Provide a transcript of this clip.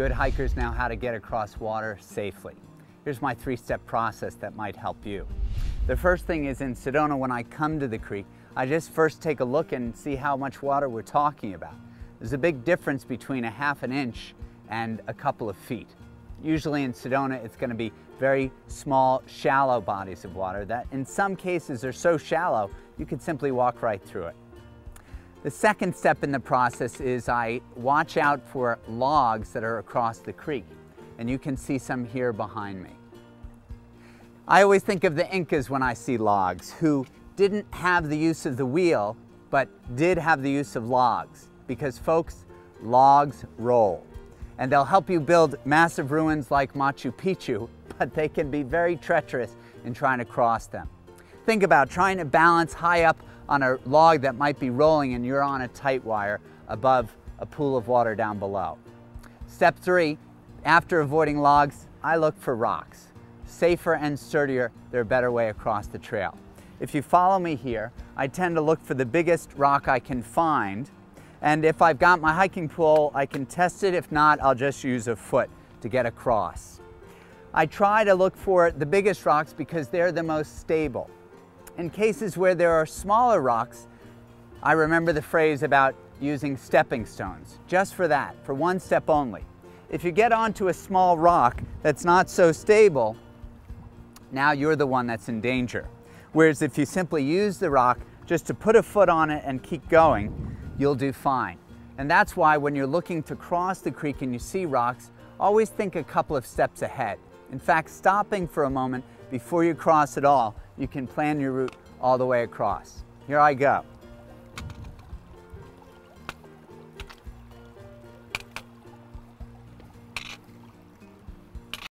Good hikers know how to get across water safely. Here's my three-step process that might help you. The first thing is in Sedona, when I come to the creek, I just first take a look and see how much water we're talking about. There's a big difference between a half an inch and a couple of feet. Usually in Sedona, it's going to be very small, shallow bodies of water that in some cases are so shallow, you could simply walk right through it. The second step in the process is I watch out for logs that are across the creek, and you can see some here behind me. I always think of the Incas when I see logs, who didn't have the use of the wheel, but did have the use of logs, because folks, logs roll. And they'll help you build massive ruins like Machu Picchu, but they can be very treacherous in trying to cross them. Think about trying to balance high up on a log that might be rolling and you're on a tight wire above a pool of water down below. Step 3, after avoiding logs, I look for rocks. Safer and sturdier, they're a better way across the trail. If you follow me here, I tend to look for the biggest rock I can find, and if I've got my hiking pole, I can test it. If not, I'll just use a foot to get across. I try to look for the biggest rocks because they're the most stable. In cases where there are smaller rocks, I remember the phrase about using stepping stones, just for that, for one step only. If you get onto a small rock that's not so stable, now you're the one that's in danger. Whereas if you simply use the rock just to put a foot on it and keep going, you'll do fine. And that's why when you're looking to cross the creek and you see rocks, always think a couple of steps ahead. In fact, stopping for a moment before you cross at all, you can plan your route all the way across. Here I go.